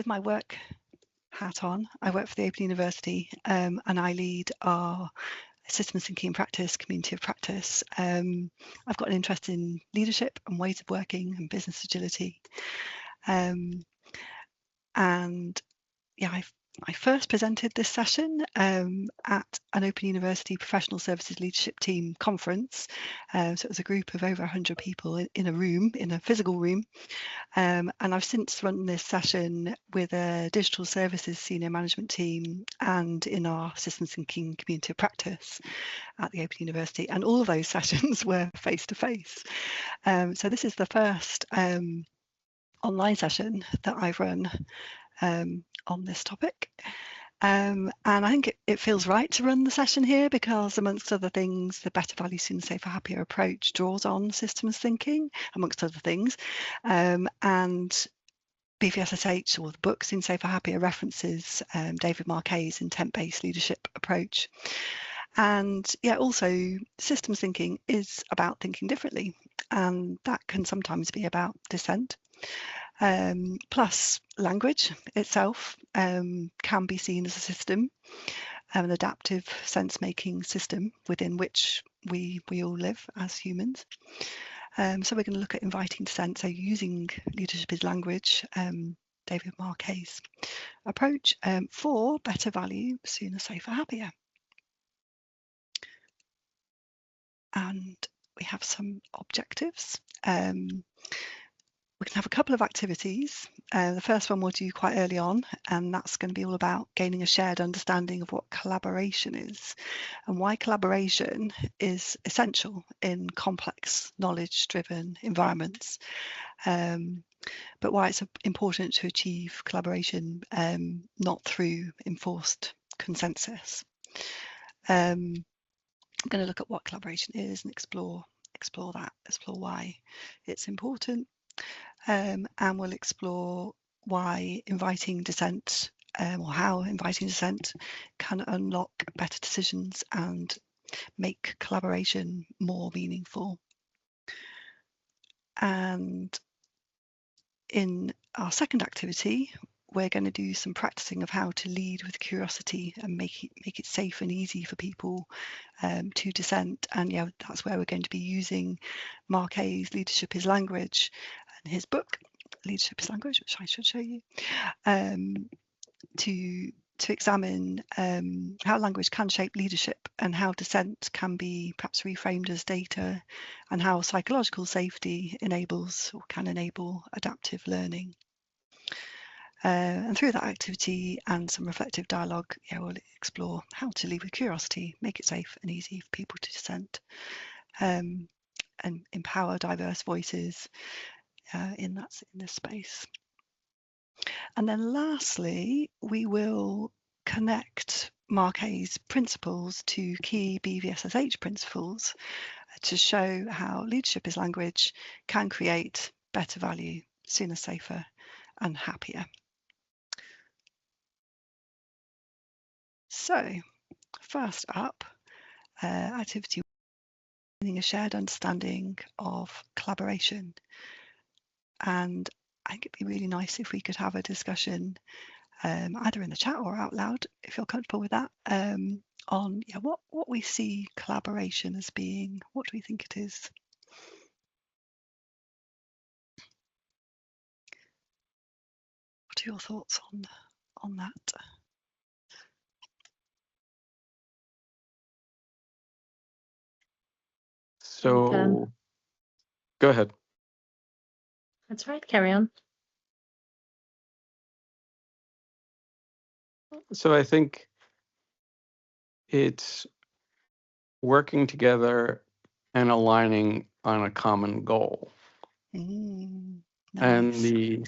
with my work hat on, I work for the Open University, and I lead our systems thinking practice, community of practice. I've got an interest in leadership and ways of working and business agility. And yeah, I first presented this session at an Open University Professional Services Leadership Team conference. So it was a group of over 100 people in a room, in a physical room. And I've since run this session with a digital services senior management team and in our systems thinking community of practice at the Open University. And all of those sessions were face-to-face. So this is the first online session that I've run on this topic. And I think it feels right to run the session here because, amongst other things, the Better Value, Sooner, Safer, Happier approach draws on systems thinking, amongst other things. And BVSSH, or the book Sooner, Safer, Happier, references David Marquet's intent-based leadership approach. And yeah, also systems thinking is about thinking differently, and that can sometimes be about dissent. Plus language itself can be seen as a system, an adaptive sense-making system within which we all live as humans. So we're going to look at inviting dissent, so using leadership as language, David Marquet's approach for better value, sooner, safer, happier. And we have some objectives. We can have a couple of activities. The first one we'll do quite early on, and that's going to be all about gaining a shared understanding of what collaboration is and why collaboration is essential in complex, knowledge-driven environments, but why it's important to achieve collaboration not through enforced consensus. I'm going to look at what collaboration is and explore why it's important. And we'll explore why inviting dissent or how inviting dissent can unlock better decisions and make collaboration more meaningful. And in our second activity, we're going to do some practicing of how to lead with curiosity and make it safe and easy for people to dissent. And yeah, that's where we're going to be using Marquet's Leadership is Language and his book Leadership is Language, which I should show you, to examine how language can shape leadership and how dissent can be perhaps reframed as data, and how psychological safety enables or can enable adaptive learning. And through that activity and some reflective dialogue, yeah, we'll explore how to lead with curiosity, make it safe and easy for people to dissent, and empower diverse voices in this space. And then lastly, we will connect Marquet's principles to key BVSSH principles to show how leadership is language can create better value, sooner, safer, and happier. So, first up, activity, a shared understanding of collaboration. And I think it'd be really nice if we could have a discussion either in the chat or out loud, if you're comfortable with that, on what we see collaboration as being. What do we think it is? What are your thoughts on that? So go ahead. That's right, carry on. So I think it's working together and aligning on a common goal. Nice. And the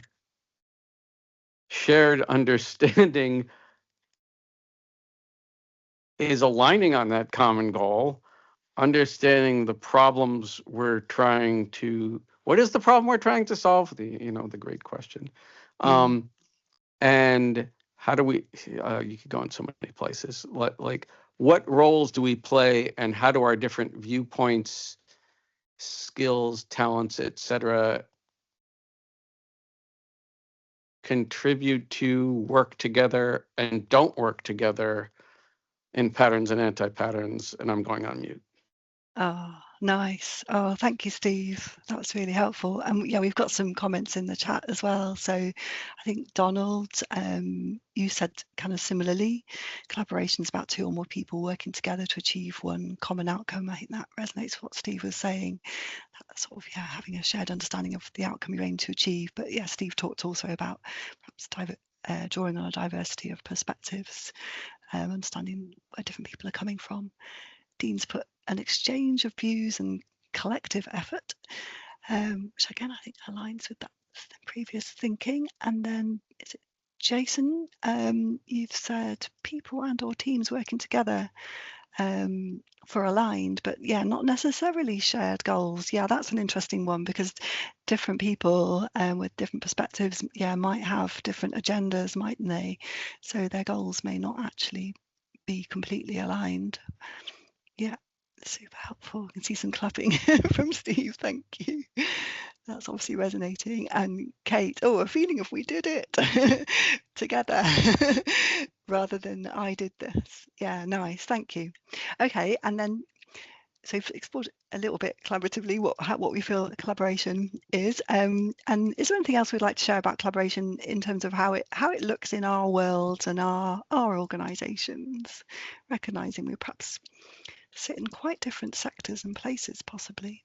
shared understanding is aligning on that common goal, understanding the problems we're trying to, what is the problem we're trying to solve? The great question. And how do we, you could go in so many places, like what roles do we play and how do our different viewpoints, skills, talents, etc., contribute to, work together, and don't work together in patterns and anti-patterns. And I'm going on mute. Oh, nice. Oh, thank you, Steve. That was really helpful. And yeah, we've got some comments in the chat as well. So I think Donald, you said kind of similarly, collaboration is about 2 or more people working together to achieve one common outcome. I think that resonates with what Steve was saying. That sort of, yeah, having a shared understanding of the outcome you aim to achieve. But yeah, Steve talked also about perhaps drawing on a diversity of perspectives, understanding where different people are coming from. Dean's put an exchange of views and collective effort, which again I think aligns with that previous thinking. And then is it Jason? You've said people and/or teams working together for aligned, but yeah, not necessarily shared goals. Yeah, that's an interesting one because different people with different perspectives, yeah, might have different agendas, mightn't they? So their goals may not actually be completely aligned. Yeah, super helpful. I can see some clapping from Steve. Thank you. That's obviously resonating. And Kate, oh, a feeling of we did it together rather than I did this. Yeah, nice. Thank you. Okay, and then so we've explored a little bit collaboratively what we feel collaboration is. And is there anything else we'd like to share about collaboration in terms of how it looks in our worlds and our organisations, recognising we perhaps sit in quite different sectors and places, possibly.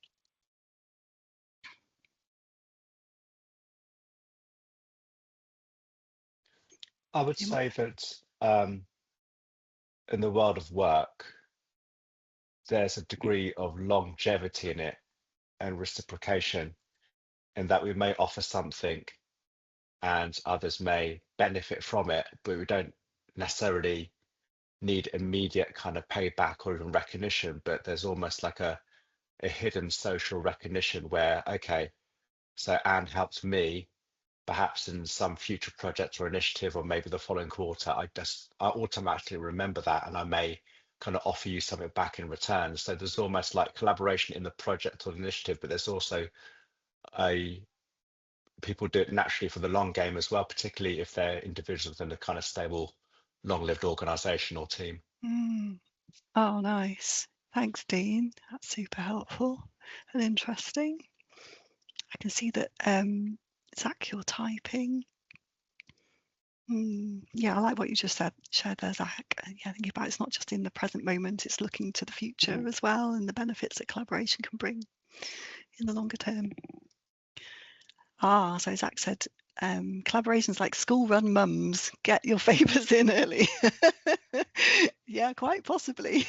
I would say that in the world of work, there's a degree of longevity in it and reciprocation, in that we may offer something and others may benefit from it, but we don't necessarily need immediate kind of payback or even recognition. But there's almost like a hidden social recognition where, okay, so Anne helped me, perhaps in some future project or initiative, or maybe the following quarter, I automatically remember that, and I may kind of offer you something back in return. So there's almost like collaboration in the project or the initiative, but there's also people do it naturally for the long game as well, particularly if they're individuals in a kind of stable, long-lived organization or team. Oh, nice. Thanks, Dean. That's super helpful and interesting. I can see that Zach, you're typing. Yeah, I like what you just shared there, Zach. Yeah, thinking about it's not just in the present moment, it's looking to the future as well, and the benefits that collaboration can bring in the longer term. So Zach said, collaborations like school-run mums, get your favours in early. Yeah, quite possibly.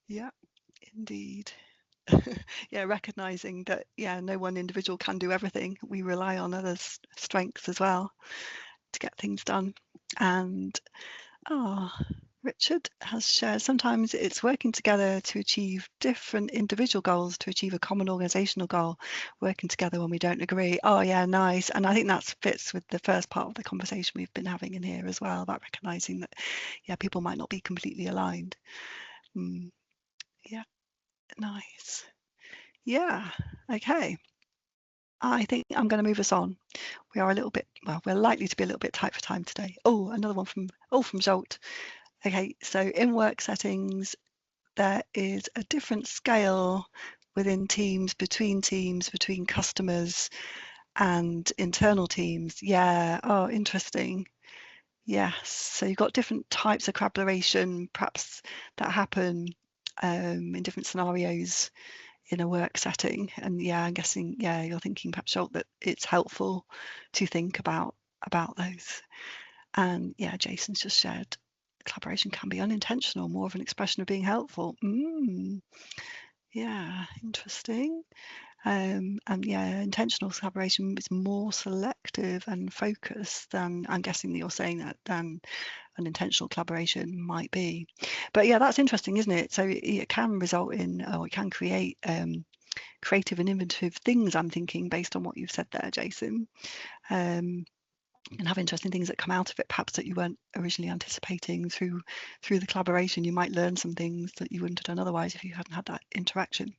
Yeah, indeed. Yeah, recognising that, yeah, no one individual can do everything. We rely on others' strengths as well to get things done. And Richard has shared, sometimes it's working together to achieve different individual goals to achieve a common organisational goal, working together when we don't agree. Oh yeah, nice. And I think that fits with the first part of the conversation we've been having in here as well, about recognising that, yeah, people might not be completely aligned. Yeah, nice. Yeah, okay. I think I'm going to move us on. We are a little bit, well, we're likely to be a little bit tight for time today. Oh, another one from Zolt. Okay, so in work settings, there is a different scale within teams, between customers and internal teams. Yeah, oh, interesting. Yes, so you've got different types of collaboration, perhaps that happen in different scenarios in a work setting. And yeah, I'm guessing, yeah, you're thinking perhaps, Scholt, that it's helpful to think about those. And yeah, Jason's just shared collaboration can be unintentional, more of an expression of being helpful. Yeah, interesting. And yeah, intentional collaboration is more selective and focused than, I'm guessing that you're saying that, than unintentional collaboration might be. But yeah, that's interesting, isn't it? So it can result in, or it can create creative and innovative things, I'm thinking, based on what you've said there, Jason. And have interesting things that come out of it, perhaps that you weren't originally anticipating. Through the collaboration, you might learn some things that you wouldn't have done otherwise if you hadn't had that interaction.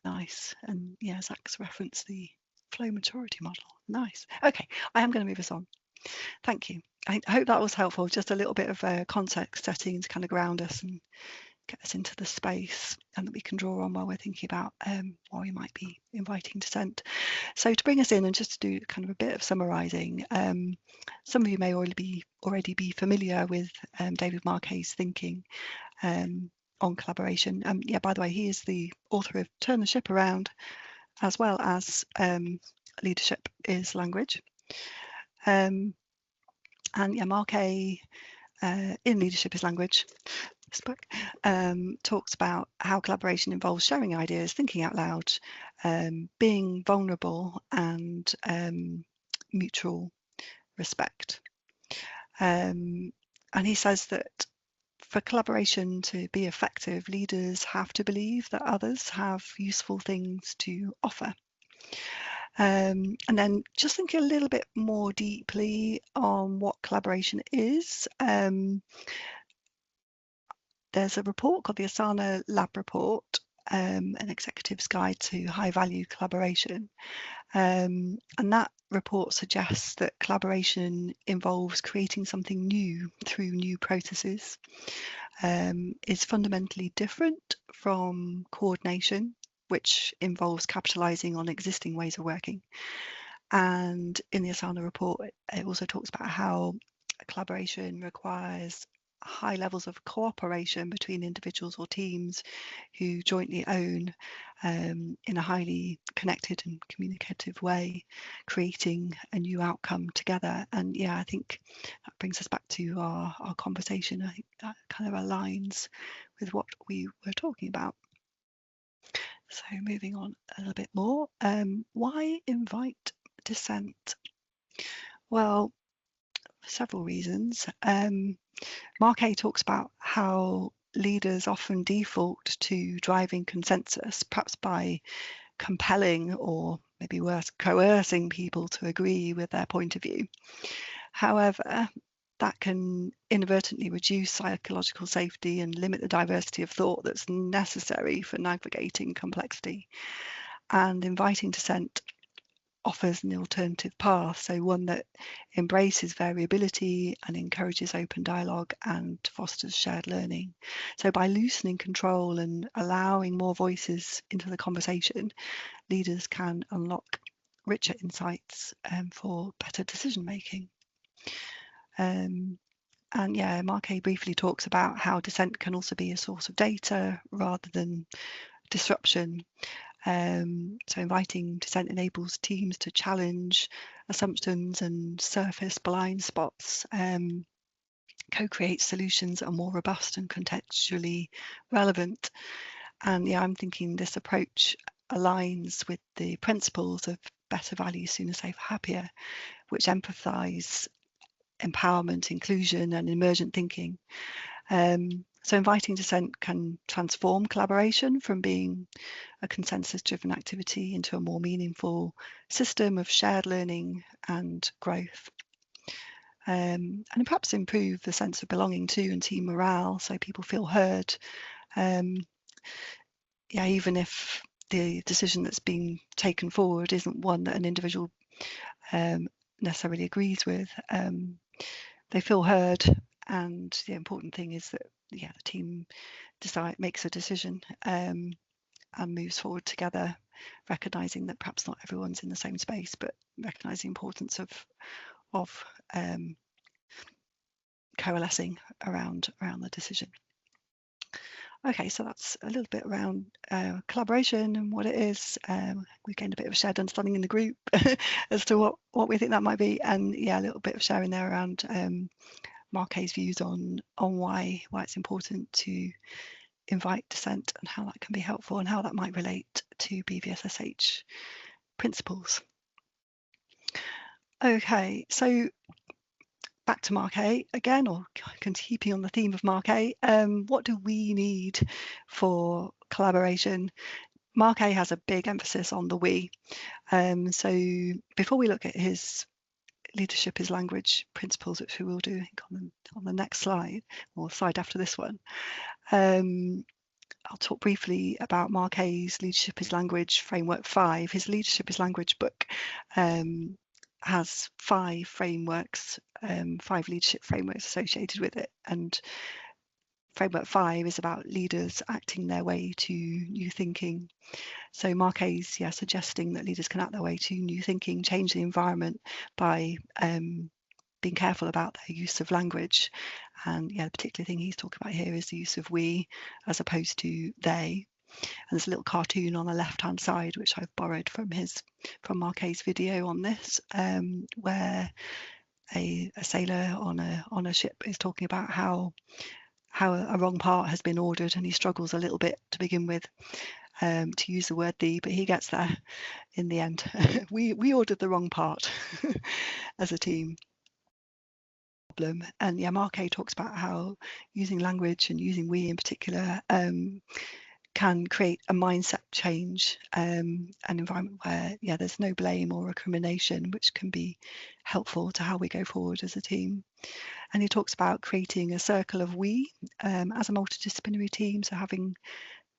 Nice. And yeah, Zach's referenced the flow maturity model. Nice. Okay, I am going to move us on. Thank you. I hope that was helpful. Just a little bit of context setting to kind of ground us and get us into the space, and that we can draw on while we're thinking about why we might be inviting dissent. So to bring us in and just to do kind of a bit of summarising, some of you may already be familiar with David Marquet's thinking on collaboration. Yeah, by the way, he is the author of Turn the Ship Around, as well as Leadership is Language. And yeah, Marquet in Leadership is Language, this book, talks about how collaboration involves sharing ideas, thinking out loud, being vulnerable, and mutual respect. And he says that for collaboration to be effective, leaders have to believe that others have useful things to offer. And then just thinking a little bit more deeply on what collaboration is. There's a report called the Asana Lab Report, an executive's guide to high value collaboration. And that report suggests that collaboration involves creating something new through new processes, is fundamentally different from coordination, which involves capitalizing on existing ways of working. And in the Asana report, it also talks about how collaboration requires high levels of cooperation between individuals or teams who jointly own, in a highly connected and communicative way, creating a new outcome together. And yeah, I think that brings us back to our conversation. I think that kind of aligns with what we were talking about. So moving on a little bit more, why invite dissent? Well, for several reasons. Marquet talks about how leaders often default to driving consensus, perhaps by compelling or maybe worse, coercing people to agree with their point of view. However, that can inadvertently reduce psychological safety and limit the diversity of thought that's necessary for navigating complexity. And inviting dissent offers an alternative path, so one that embraces variability and encourages open dialogue and fosters shared learning. So by loosening control and allowing more voices into the conversation, leaders can unlock richer insights for better decision making. And yeah, Marquet briefly talks about how dissent can also be a source of data rather than disruption. So inviting dissent enables teams to challenge assumptions and surface blind spots, co-create solutions that are more robust and contextually relevant. And yeah, I'm thinking this approach aligns with the principles of better value, sooner, safer, happier, which emphasize empowerment, inclusion, and emergent thinking. So inviting dissent can transform collaboration from being a consensus-driven activity into a more meaningful system of shared learning and growth. And perhaps improve the sense of belonging to and team morale, so people feel heard. Yeah, even if the decision that's being taken forward isn't one that an individual necessarily agrees with, they feel heard. And the important thing is that the team makes a decision and moves forward together, recognizing that perhaps not everyone's in the same space, but recognizing the importance of coalescing around the decision. Okay, so that's a little bit around collaboration and what it is. We gained a bit of a shared understanding in the group as to what we think that might be, and yeah, a little bit of sharing there around Marquet's views on why it's important to invite dissent and how that can be helpful and how that might relate to BVSSH principles. Okay, so back to Marquet again, or keeping on the theme of Marquet, what do we need for collaboration? Marquet has a big emphasis on the we. So before we look at his Leadership is Language principles, which we will do, I think, on the next slide, or slide after this one, I'll talk briefly about Marquet's Leadership is Language Framework 5. His Leadership is Language book has 5 frameworks, 5 leadership frameworks associated with it. And Framework 5 is about leaders acting their way to new thinking. So Marquet's suggesting that leaders can act their way to new thinking, change the environment by being careful about their use of language. And the particular thing he's talking about here is the use of we as opposed to they. And there's a little cartoon on the left-hand side which I've borrowed from Marquet's video on this, where a sailor on a ship is talking about how a wrong part has been ordered, and he struggles a little bit to begin with to use the word thee, but he gets there in the end. we ordered the wrong part as a team. And Marquet talks about how using language and using we in particular can create a mindset change, an environment where there's no blame or recrimination, which can be helpful to how we go forward as a team. And he talks about creating a circle of we as a multidisciplinary team, so having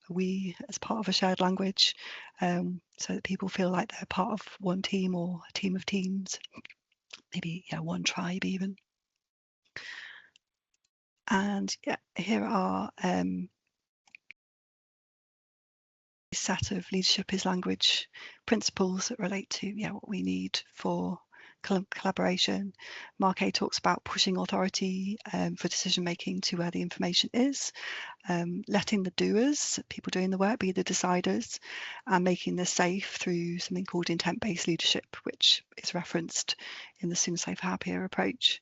we as part of a shared language, so that people feel like they're part of one team or a team of teams, maybe one tribe even. And here are a set of Leadership is Language principles that relate to what we need for collaboration. Marquet talks about pushing authority for decision making to where the information is, letting the doers, people doing the work, be the deciders, and making this safe through something called intent-based leadership, which is referenced in the Sooner Safer Happier approach.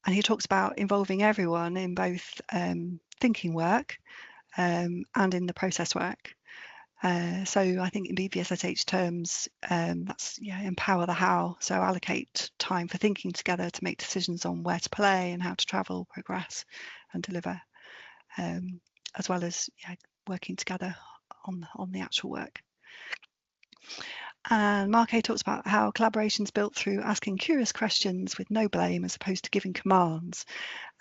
And he talks about involving everyone in both thinking work and in the process work. So I think in BVSSH terms, that's empower the how. So allocate time for thinking together to make decisions on where to play and how to travel, progress, and deliver, as well as working together on the actual work. And Marquet talks about how collaboration is built through asking curious questions with no blame as opposed to giving commands.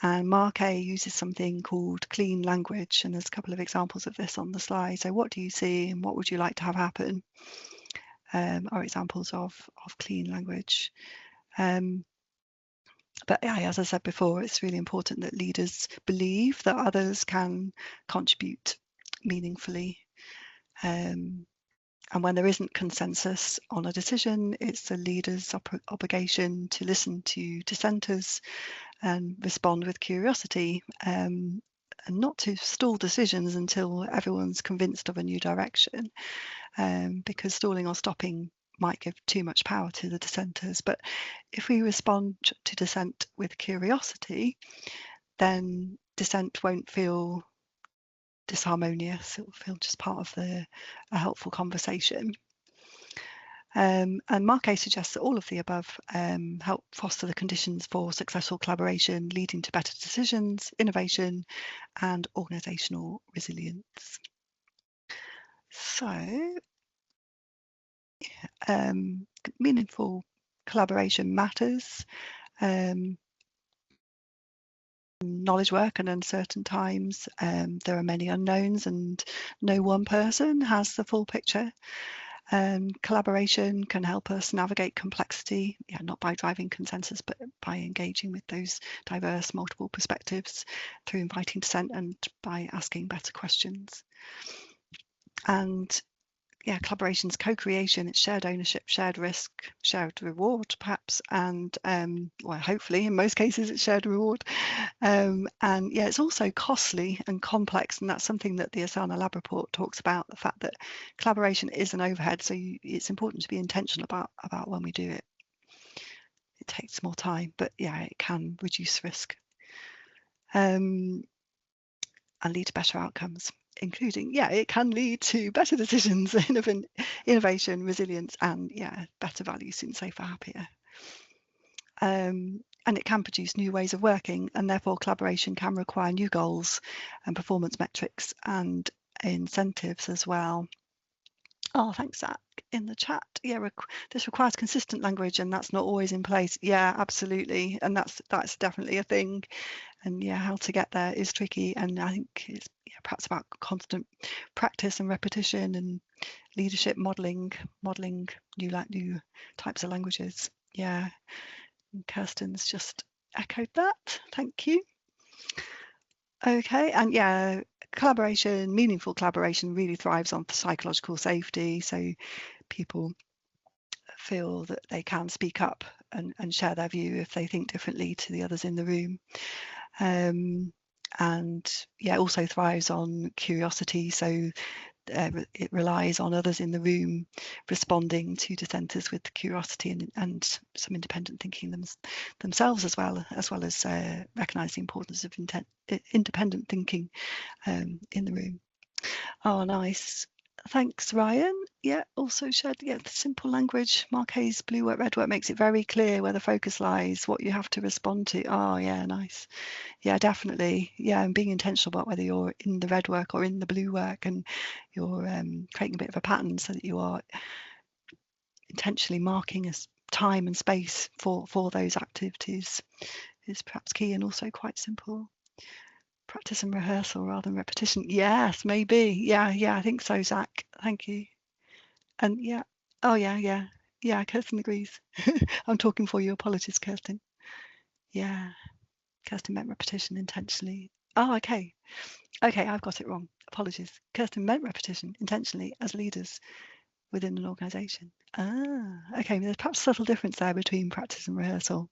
And Marquet uses something called clean language, and there's a couple of examples of this on the slide. So what do you see and what would you like to have happen are examples of clean language. But as I said before, it's really important that leaders believe that others can contribute meaningfully. And when there isn't consensus on a decision, it's the leader's obligation to listen to dissenters and respond with curiosity, and not to stall decisions until everyone's convinced of a new direction, because stalling or stopping might give too much power to the dissenters. But if we respond to dissent with curiosity, then dissent won't feel disharmonious. It will feel just part of a helpful conversation. And Marquet suggests that all of the above help foster the conditions for successful collaboration, leading to better decisions, innovation, and organisational resilience. So, meaningful collaboration matters. Knowledge work and uncertain times, there are many unknowns and no one person has the full picture. Collaboration can help us navigate complexity, not by driving consensus, but by engaging with those diverse multiple perspectives through inviting dissent and by asking better questions. And collaboration's co-creation, it's shared ownership, shared risk, shared reward perhaps, and well, hopefully in most cases it's shared reward, and it's also costly and complex, and that's something that the Asana Lab report talks about, the fact that collaboration is an overhead, so it's important to be intentional about when we do it. It takes more time, but it can reduce risk and lead to better outcomes, including, it can lead to better decisions, innovation, resilience, and better values, Sooner Safer Happier. And it can produce new ways of working, and therefore collaboration can require new goals and performance metrics and incentives as well. Oh, thanks, Zach, in the chat. Yeah, this requires consistent language, and that's not always in place. Yeah, absolutely, and that's definitely a thing. And yeah, how to get there is tricky, and I think it's perhaps about constant practice and repetition and leadership modeling new types of languages. Yeah, and Kirsten's just echoed that. Thank you. Okay, and yeah, meaningful collaboration really thrives on psychological safety, so people feel that they can speak up and share their view if they think differently to the others in the room. And yeah, also thrives on curiosity, so it relies on others in the room responding to dissenters with curiosity and some independent thinking themselves, as well as recognise the importance of independent thinking in the room. Oh, nice. Thanks, Ryan. Yeah, also shared, the simple language, Marquet's blue work, red work makes it very clear where the focus lies, what you have to respond to. Oh, yeah, nice. Yeah, definitely. Yeah, and being intentional about whether you're in the red work or in the blue work, and you're creating a bit of a pattern so that you are intentionally marking a time and space for those activities is perhaps key, and also quite simple. Practice and rehearsal rather than repetition. Yes, maybe. Yeah, I think so, Zach. Thank you. And yeah, oh yeah, Kirsten agrees. I'm talking for you. Apologies, Kirsten. Yeah, Kirsten meant repetition intentionally. Oh, okay, I've got it wrong. Apologies. Kirsten meant repetition intentionally as leaders within an organisation. Ah, okay. There's perhaps a subtle difference there between practice and rehearsal.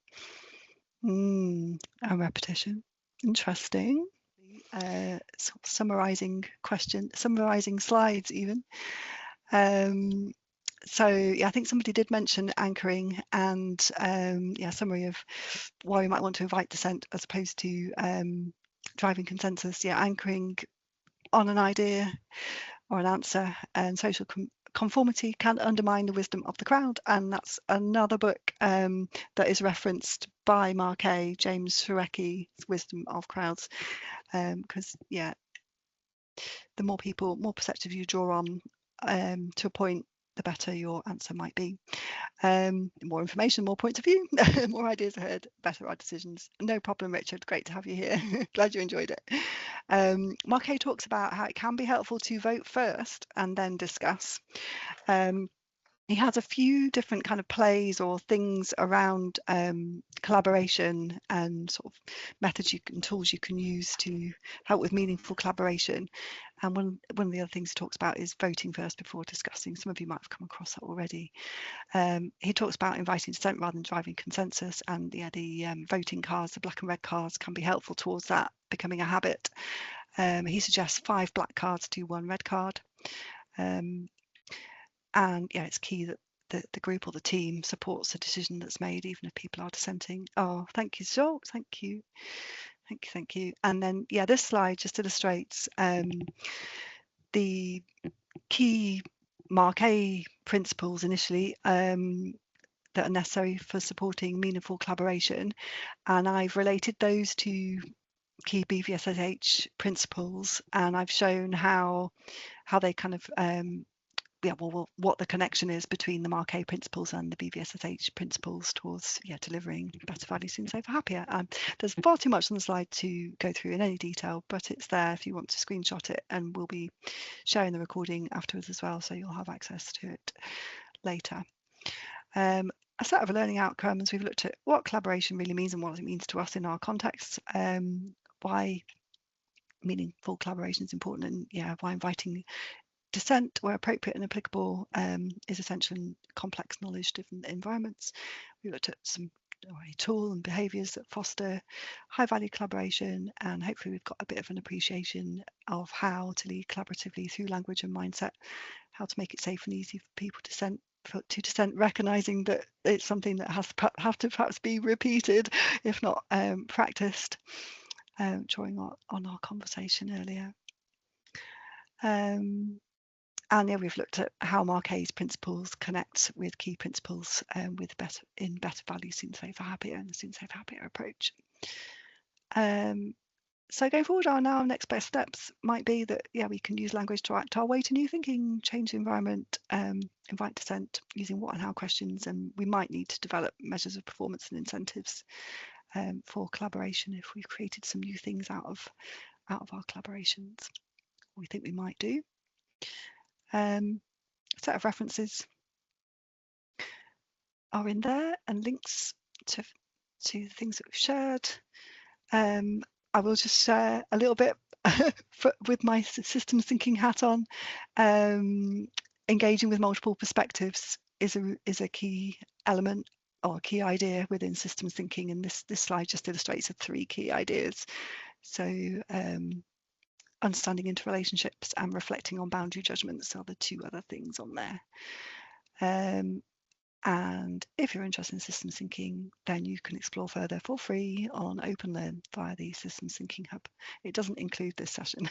And repetition. Interesting. Summarising slides even. So yeah, I think somebody did mention anchoring and summary of why we might want to invite dissent as opposed to driving consensus. Yeah, anchoring on an idea or an answer, and social conformity can undermine the wisdom of the crowd, and that's another book that is referenced by Marquet, James Surecki's Wisdom of Crowds, because the more perceptive you draw on to a point, the better your answer might be. More information, more points of view, more ideas ahead, better our decisions. No problem, Richard. Great to have you here. Glad you enjoyed it. Marquet talks about how it can be helpful to vote first and then discuss. He has a few different kind of plays or things around collaboration and sort of methods and tools you can use to help with meaningful collaboration. And one of the other things he talks about is voting first before discussing. Some of you might have come across that already. He talks about inviting dissent rather than driving consensus, and the voting cards, the black and red cards, can be helpful towards that becoming a habit. He suggests 5 black cards to 1 red card. And yeah, it's key that the group or the team supports the decision that's made, even if people are dissenting. Oh, thank you, Joel. Thank you. And then yeah, this slide just illustrates the key Marquet principles initially that are necessary for supporting meaningful collaboration, and I've related those to key BVSSH principles, and I've shown how they kind of what the connection is between the Marquet principles and the BVSSH principles towards delivering better, values, sooner, safer, happier. There's far too much on the slide to go through in any detail, but it's there if you want to screenshot it, and we'll be sharing the recording afterwards as well, so you'll have access to it later. A set of learning outcomes. We've looked at what collaboration really means and what it means to us in our context, why meaningful collaboration is important, and why inviting dissent where appropriate and applicable is essential in complex knowledge-driven environments. We looked at some tools and behaviours that foster high-value collaboration, and hopefully we've got a bit of an appreciation of how to lead collaboratively through language and mindset, how to make it safe and easy for people to dissent, recognising that it's something that have to perhaps be repeated, if not practiced, drawing on our conversation earlier. And we've looked at how Marquet's principles connect with key principles with better values, sooner, safer, happier, and the sooner, safer, happier approach. So going forward, our next best steps might be that, yeah, we can use language to act our way to new thinking, change the environment, invite dissent using what and how questions, and we might need to develop measures of performance and incentives for collaboration if we've created some new things out of our collaborations. We think we might do. Set of references are in there and links to the things that we've shared. I will just share a little bit with my systems thinking hat on. Engaging with multiple perspectives is a key element or a key idea within systems thinking, and this slide just illustrates the 3 key ideas. So understanding interrelationships and reflecting on boundary judgments are the 2 other things on there. And if you're interested in systems thinking, then you can explore further for free on OpenLearn via the Systems Thinking Hub. It doesn't include this session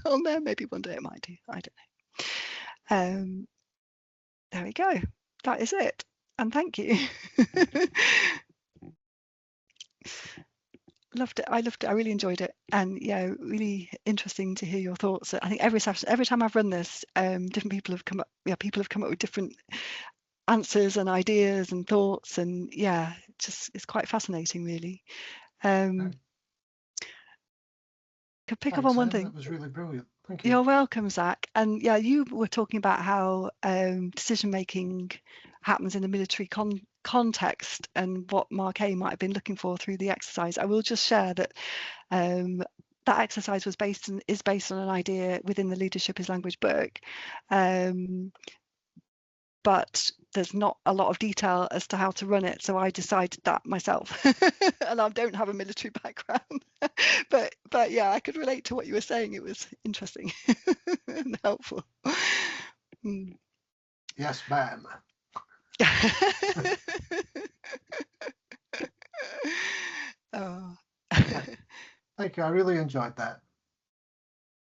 on there. Maybe one day it might do. I don't know. There we go. That is it. And thank you. Loved it. I loved it. I really enjoyed it. And yeah, really interesting to hear your thoughts. I think every session, every time I've run this, different people have come up. Yeah, people have come up with different answers and ideas and thoughts, and yeah, it's quite fascinating, really. Could pick up on one thing. That was really brilliant. Thank you. You're welcome, Zach. And yeah, you were talking about how decision making happens in a military context and what Marquet might have been looking for through the exercise. I will just share that that exercise is based on an idea within the Leadership is Language book. But there's not a lot of detail as to how to run it, so I decided that myself. And I don't have a military background, but yeah, I could relate to what you were saying. It was interesting and helpful. Yes, ma'am. Oh. Thank you. I really enjoyed that.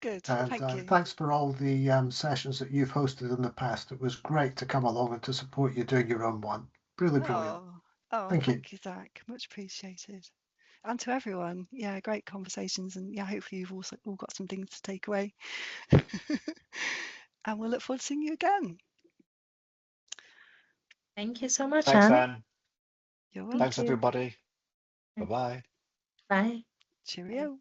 Good, And thank you. thanks for all the sessions that you've hosted in the past. It was great to come along and to support you doing your own one. Really brilliant. Thank you, Zach. Much appreciated. And to everyone, yeah, great conversations, and yeah, hopefully you've also all got some things to take away. And we'll look forward to seeing you again. Thank you so much, Thanks, Anne. Anne. You're welcome. Thanks, everybody. Bye-bye. Bye. Cheerio.